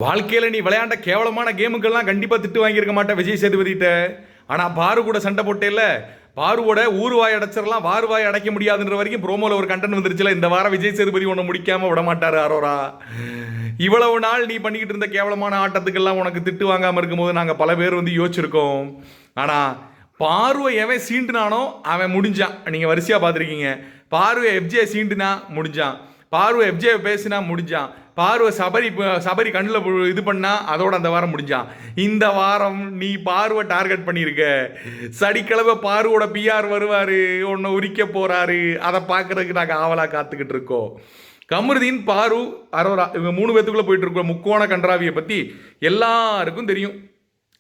வாழ்க்கையில் நீ விளையாண்ட கேவலமான கேமுக்கெல்லாம் கண்டிப்பாக திட்டு வாங்கியிருக்க மாட்டேன் விஜய் சேதுபதிட்ட. ஆனால் பாரு கூட சண்டை போட்டேல்ல, பாருவோட ஊர்வாய் அடைச்சிடலாம் வாருவாய் அடைக்க முடியாதுன்ற வரைக்கும் ப்ரோமோவில் ஒரு கண்டென்ட் வந்துருச்சுல. இந்த வாரம் விஜய் சேதுபதி ஒன்று முடிக்காமல் விட மாட்டார் அரோரா. இவ்வளவு நாள் நீ பண்ணிக்கிட்டு இருந்த கேவலமான ஆட்டத்துக்கெல்லாம் உனக்கு திட்டு வாங்காமல் இருக்கும்போது நாங்கள் பல பேர் வந்து யோசிச்சிருக்கோம். ஆனால் பார்வை எவன் சீண்டுனானோ அவன் முடிஞ்சான். நீங்கள் வரிசையாக பார்த்துருக்கீங்க. பார்வை எஃப்ஜே சீண்டுனா முடிஞ்சான், பார்வை எஃப்ஜே பேசினா முடிஞ்சான், பார்வை சபரி கண்ணில் இது பண்ணா அதோட அந்த வாரம் முடிஞ்சான். இந்த வாரம் நீ பார்வை டார்கெட் பண்ணியிருக்க. சனிக்கிழமை பார்வோட பிஆர் வருவார், உன்னை உரிக்க போகிறாரு. அதை பார்க்குறதுக்கு நாங்கள் ஆவலாக காத்துக்கிட்டு இருக்கோம். கமருதீன், பாரு, அரோரா இவங்க 3 பேத்துக்குள்ளே போயிட்டு இருக்கோம். முக்கோண கன்றாவியை பற்றி எல்லாருக்கும் தெரியும்.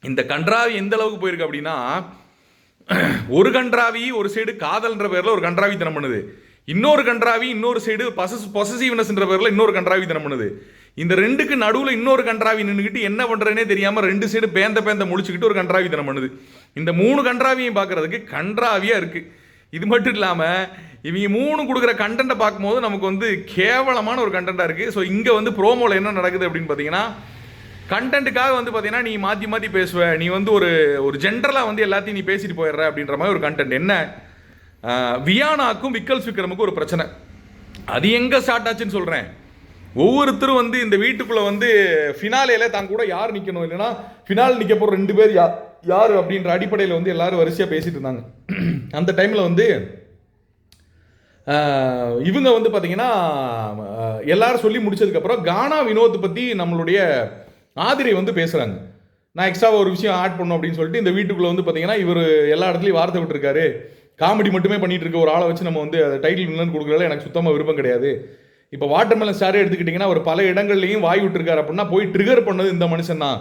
இந்த கன்றாவி எந்த அளவுக்கு போயிருக்கு அப்படின்னா, ஒரு கன்றாவி ஒரு சைடு காதல்ன்ற பேரில் ஒரு கன்றாவி தனம் பண்ணுது, இன்னொரு கன்றாவி இன்னொரு சைடு பொசசிவ்னஸ்ன்ற பேரில் இன்னொரு கன்றாவி தனம் பண்ணுது. இந்த ரெண்டுக்கு நடுவில் இன்னொரு கன்றாவி நின்றுக்கிட்டு என்ன பண்ணுறதுனே தெரியாமல் 2 சைடு பேந்த முழிச்சுக்கிட்டு ஒரு கன்றாவி தனம் பண்ணுது. இந்த 3 கன்றாவியும் பார்க்குறதுக்கு கன்றாவியாக இருக்குது. இது மட்டும் இல்லாமல் இவங்க 3 கொடுக்குற கண்டென்ட்டை பார்க்கும்போது நமக்கு வந்து கேவலமான ஒரு கண்டென்ட்டாக இருக்குது. ஸோ இங்கே வந்து ப்ரோமோவில் என்ன நடக்குது அப்படின்னு பார்த்தீங்கன்னா, கண்டென்ட்டுக்காக வந்து பார்த்தீங்கன்னா நீ மாற்றி பேசுவ, நீ வந்து ஒரு ஜென்ரலாக வந்து எல்லாத்தையும் நீ பேசிட்டு போயிடுற அப்படின்ற மாதிரி ஒரு கண்டென்ட். என்ன, வியானாக்கும் விக்கல்ஸ் விக்ரமுக்கும் ஒரு பிரச்சனை. அது எங்கே ஸ்டார்ட் ஆச்சுன்னு சொல்கிறேன். ஒவ்வொருத்தரும் வந்து இந்த வீட்டுக்குள்ளே வந்து ஃபினாலேயில் தான் கூட யார் நிற்கணும், இல்லைன்னா ஃபினால் நிற்க போகிற 2 பேர் யார் அப்படின்ற அடிப்படையில் வந்து எல்லாரும் வரிசையாக பேசிகிட்டு இருந்தாங்க. அந்த டைமில் வந்து இவங்க வந்து பார்த்தீங்கன்னா எல்லாரும் சொல்லி முடிச்சதுக்கப்புறம் கானா வினோத் பற்றி நம்மளுடைய ஆதிரை வந்து பேசுகிறாங்க. நான் எக்ஸ்ட்ராவாக ஒரு விஷயம் ஆட் பண்ணணும் அப்படின்னு சொல்லிட்டு இந்த வீட்டுக்குள்ளே வந்து பார்த்தீங்கன்னா இவர் எல்லா இடத்துலையும் வார்த்தை விட்டுருக்காரு. காமெடி மட்டுமே பண்ணிட்டு இருக்க ஒரு ஆளை வச்சு நம்ம வந்து அதை டைட்டில் வில்லன் கொடுக்குறதுல எனக்கு சுத்தமாக விருப்பம் கிடையாது. இப்போ வாட்டர்மெலன் ஸ்டாரே எடுத்துக்கிட்டிங்கன்னா அவர் பல இடங்கள்லையும் வாய் விட்டுருக்காரு அப்படின்னா போய் ட்ரிகர் பண்ணது இந்த மனுஷன் தான்,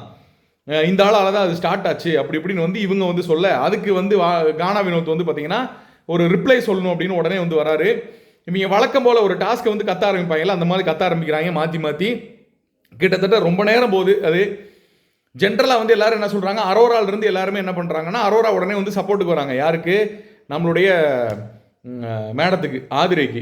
இந்த ஆளால் தான் அது ஸ்டார்ட் ஆச்சு அப்படி இப்படின்னு வந்து இவங்க வந்து சொல்ல, அதுக்கு வந்து கானா வினோத் வந்து பார்த்தீங்கன்னா ஒரு ரிப்ளை சொல்லணும் அப்படின்னு உடனே வந்து வராரு. இவங்க வழக்கம் போல் ஒரு டாஸ்க்கை வந்து கத்த ஆரம்பிப்பாங்கல்ல, அந்த மாதிரி கத்த ஆரம்பிக்கிறாங்க மாற்றி கிட்டத்தட்ட ரொம்ப நேரம் போகுது. அது ஜென்ரலாக வந்து எல்லாரும் என்ன சொல்கிறாங்க, அரோராலிருந்து எல்லாருமே என்ன பண்ணுறாங்கன்னா அரோரா உடனே வந்து சப்போர்ட்டுக்கு வராங்க. யாருக்கு, நம்மளுடைய மேடத்துக்கு ஆதிரைக்கு.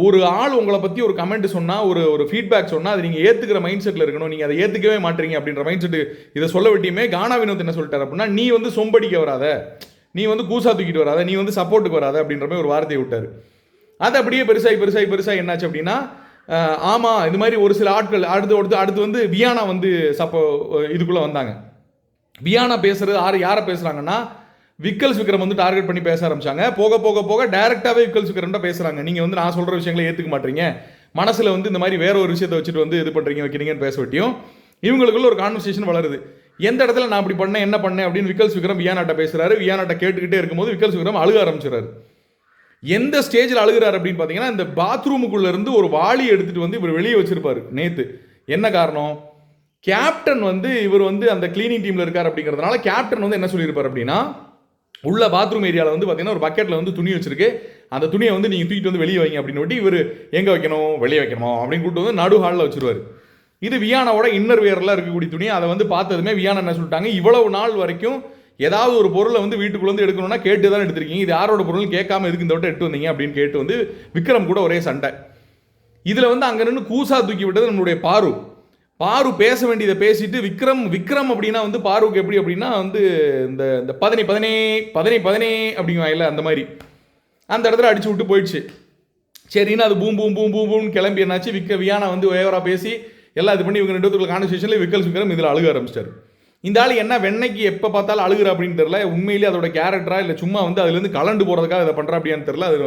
ஒரு ஆள் உங்களை பற்றி ஒரு கமெண்ட் சொன்னால், ஒரு ஃபீட்பேக் சொன்னால் அது நீங்கள் ஏற்றுக்கிற மைண்ட் செட்டில் இருக்கணும். நீங்கள் அதை ஏற்றுக்கவே மாட்டீங்க அப்படின்ற மைண்ட் செட்டு இதை சொல்ல விட்டியுமே கானா வினோத் என்ன சொல்லிட்டார் அப்படின்னா, நீ வந்து சொம்படிக்க வராத, நீ வந்து கூசா தூக்கிட்டு வராத, நீ வந்து சப்போர்ட்டுக்கு வராத அப்படின்ற மாதிரி ஒரு வார்த்தையை விட்டார். அது அப்படியே பெருசாகி என்னாச்சு அப்படின்னா, ஆமாம் இது மாதிரி ஒரு சில ஆட்கள் அடுத்து வந்து வியானா வந்து இதுக்குள்ளே வந்தாங்க. வியானா பேசுகிறது யாரை பேசுகிறாங்கன்னா விக்கல்ஸ் விக்ரம் வந்து டார்கெட் பண்ணி பேச ஆரம்பிச்சாங்க. போக டைரெக்டாகவே விக்கல்ஸ் விக்ரம்கிட்ட பேசுகிறாங்க. நீங்கள் வந்து நான் சொல்கிற விஷயங்களை ஏற்றுக்க மாட்டீங்க, மனசில் வந்து இந்த மாதிரி வேற ஒரு விஷயத்தை வச்சுட்டு வந்து இது பண்ணுறீங்க வைக்கிறீங்கன்னு பேச விட்டியும் இவங்களுக்குள்ள ஒரு கான்வர்சேஷன் வளருது. எந்த இடத்துல நான் அப்படி பண்ணேன் என்ன பண்ணேன் அப்படின்னு விக்கல்ஸ் விக்ரம் வியானாட்ட பேசுகிறாரு. வியானாட்ட கேட்டுக்கிட்டே இருக்கும்போது விக்கல்ஸ் விக்ரம் அழுக ஆரம்பிச்சிடறாரு. எந்த ஸ்டேஜில் அழுகிறார் அப்படின்னு பார்த்தீங்கன்னா, இந்த பாத்ரூமுக்குள்ளேருந்து ஒரு வாளி எடுத்துகிட்டு வந்து இவர் வெளியே வச்சிருப்பார் நேற்று. என்ன காரணம், கேப்டன் வந்து இவர் வந்து அந்த கிளீனிங் டீமில் இருக்கார் அப்படிங்கிறதுனால கேப்டன் வந்து என்ன சொல்லியிருப்பார் அப்படின்னா, உள்ள பாத்ரூம் ஏரியாவில் வந்து பார்த்தீங்கன்னா ஒரு பக்கெட்டில் வந்து துணி வச்சிருக்கு, அந்த துணியை வந்து நீங்கள் தூக்கிட்டு வந்து வெளியே வைங்க அப்படின்னு இவர் எங்கே வைக்கணும் வெளியே வைக்கணுமோ அப்படின்னு கூப்பிட்டு வந்து நடு ஹாலில் வச்சிருவார். இது வியானாவோட இன்னர் வேர்லாம் இருக்கக்கூடிய துணி. அதை வந்து பார்த்ததுமே வியானா என்ன சொல்லிட்டாங்க, இவ்வளவு நாள் வரைக்கும் ஏதாவது ஒரு பொருளை வந்து வீட்டுக்குள்ள வந்து எடுக்கணும்னா கேட்டு தான் எடுத்திருக்கீங்க, இது யாரோட பொருள் கேட்காம எதுக்கு இந்த விட்டு வந்தீங்க அப்படின்னு கேட்டு வந்து விக்ரம் கூட ஒரே சண்டை. இதில் வந்து அங்கே நின்று கூசா தூக்கி விட்டது நம்மளுடைய பாரு பேச வேண்டியதை பேசிட்டு விக்ரம் அப்படின்னா வந்து பாருக்கு எப்படி அப்படின்னா வந்து இந்த பதனி அப்படிங்குவாங்கல்ல, அந்த மாதிரி அந்த இடத்துல அடிச்சு விட்டு போயிடுச்சு. சரின்னு அது பூம் கிளம்பி என்னாச்சு, வியானா வந்து ஓவரா பேசி எல்லாம் இது பண்ணி இவங்க 2 பேத்துக்குள்ள கான்வர்சேஷன்ல விக்ரம் இதில் அழுக ஆரம்பிச்சிட்டாரு. இந்த ஆள் என்ன வெண்ணைக்கு எப்போ பார்த்தாலும் அழுகிற அப்படின்னு தெரியல, உண்மையிலேயே அதோட கேரக்டரா இல்லை சும்மா வந்து அதுலேருந்து கலண்டு போகிறதுக்காக இதை பண்ணுறா அப்படியான்னு தெரியல, அது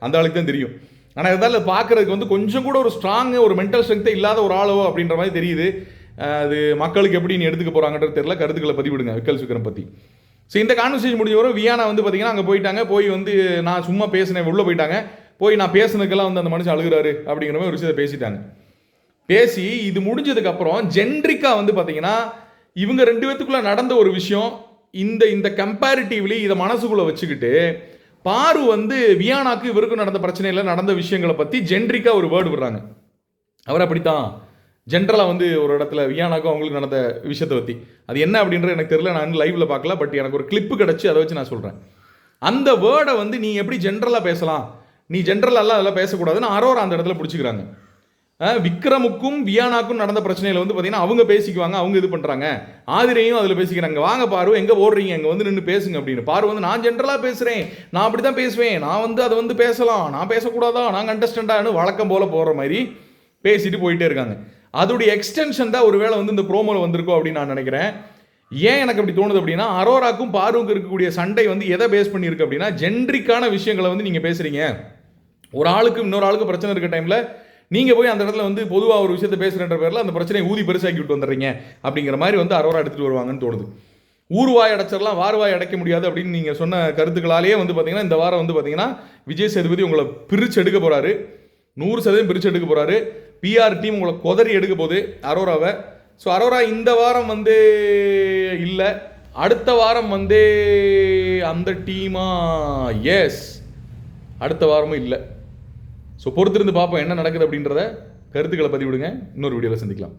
அந்த ஆளுக்கு தான் தெரியும். ஆனால் இதால் பார்க்குறதுக்கு வந்து கொஞ்சம் கூட ஒரு ஸ்ட்ராங்கு ஒரு மென்டல் ஸ்ட்ரென்த்தே இல்லாத ஒரு ஆளோ அப்படின்ற மாதிரி தெரியுது. அது மக்களுக்கு எப்படி நீ எடுத்துக்க போகிறாங்கன்றது தெரியல. கருத்துக்களை பதிவிடுங்க விக்கல்ஸ் விக்ரம் பற்றி. ஸோ இந்த கான்வர்சேஷன் முடிஞ்ச வரும் வியானா வந்து பார்த்தீங்கன்னா அங்கே போயிட்டாங்க. போய் வந்து நான் சும்மா பேசினேன் உள்ளே போயிட்டாங்க. போய் நான் பேசுனதுக்கெல்லாம் வந்து அந்த மனுஷன் அழுகிறாரு அப்படிங்கிற மாதிரி ஒரு விஷயத்தை பேசிட்டாங்க. பேசி இது முடிஞ்சதுக்கப்புறம் ஜென்ரிக்கா வந்து பார்த்தீங்கன்னா இவங்க 2 பேத்துக்குள்ள நடந்த ஒரு விஷயம், இந்த கம்பேரிட்டிவ்லி இதை மனசுக்குள்ளே வச்சுக்கிட்டு பாரு வந்து வியானாக்கு இவருக்கும் நடந்த பிரச்சனையில் நடந்த விஷயங்களை பற்றி ஜென்ரிக்காக ஒரு வேர்டு விடுறாங்க. அவர் அப்படித்தான் ஜென்ரலாக வந்து ஒரு இடத்துல வியானாக்கும் அவங்களுக்கு நடந்த விஷயத்தை பற்றி, அது என்ன அப்படின்றது எனக்கு தெரியல, நான் லைவில் பார்க்கல, பட் எனக்கு ஒரு கிளிப்பு கிடச்சி அதை வச்சு நான் சொல்கிறேன். அந்த வேர்டை வந்து நீ எப்படி ஜென்ரலாக பேசலாம், நீ ஜென்ரலாலாம் அதெல்லாம் பேசக்கூடாதுன்னு அரோரா அந்த இடத்துல பிடிச்சிக்கிறாங்க. விக்ரமுக்கும் வியானாக்கும் நடந்த பிரச்சனையில வந்து பார்த்தீங்கன்னா அவங்க பேசிக்குவாங்க, அவங்க இது பண்ணுறாங்க. ஆதிரையும் அதில் பேசிக்கிறாங்க. வாங்க பாரு, எங்கே ஓடுறீங்க, எங்கே வந்து நின்று பேசுங்க அப்படின்னு. பாரு வந்து நான் ஜென்ரலாக பேசுகிறேன், நான் அப்படி தான் பேசுவேன், நான் வந்து அதை வந்து பேசலாம், நான் பேசக்கூடாதா, நான் கண்டஸ்டண்டானு வழக்கம் போல் போகிற மாதிரி பேசிட்டு போயிட்டே இருக்காங்க. அதோடைய எக்ஸ்டென்ஷன் தான் ஒருவேளை வந்து இந்த ப்ரோமோவில் வந்திருக்கோம் அப்படின்னு நான் நினைக்கிறேன். ஏன் எனக்கு அப்படி தோணுது அப்படின்னா, அரோராக்கும் பாருக்கும் இருக்கக்கூடிய சண்டை வந்து எதை பேஸ் பண்ணியிருக்கு அப்படின்னா, ஜென்ரிக்கான விஷயங்களை வந்து நீங்கள் பேசுகிறீங்க. ஒரு ஆளுக்கு இன்னொரு ஆளுக்கு பிரச்சனை இருக்க டைமில் நீங்கள் போய் அந்த இடத்துல வந்து பொதுவாக ஒரு விஷயத்தை பேசுகிற பேரில் அந்த பிரச்சனையை ஊதி பெருசாக்கி விட்டு வந்துடுறீங்க அப்படிங்கிற மாதிரி வந்து அரோரா எடுத்துகிட்டு வருவாங்கன்னு தோணுது. ஊர்வாய் அடைச்சிடலாம், வார்வாய் அடைக்க முடியாது அப்படின்னு நீங்கள் சொன்ன கருத்துக்களாலேயே வந்து பார்த்தீங்கன்னா இந்த வாரம் வந்து பார்த்தீங்கன்னா விஜய் சேதுபதி உங்களை பிரித்து எடுக்க போகிறாரு, 100% பிரித்து எடுக்க போகிறாரு. பிஆர் டீம் உங்களை கொதறி எடுக்க போகுது அரோராவை. ஸோ அரோரா இந்த வாரம் வந்து இல்லை, அடுத்த வாரம் வந்து அந்த டீமா, எஸ் அடுத்த வாரமும் இல்லை. ஸோ பொறுத்திருந்து பார்ப்போம் என்ன நடக்குது அப்படின்றத. கருத்துக்களை பதிவிடுங்க. இன்னொரு வீடியோவில் சந்திக்கலாம்.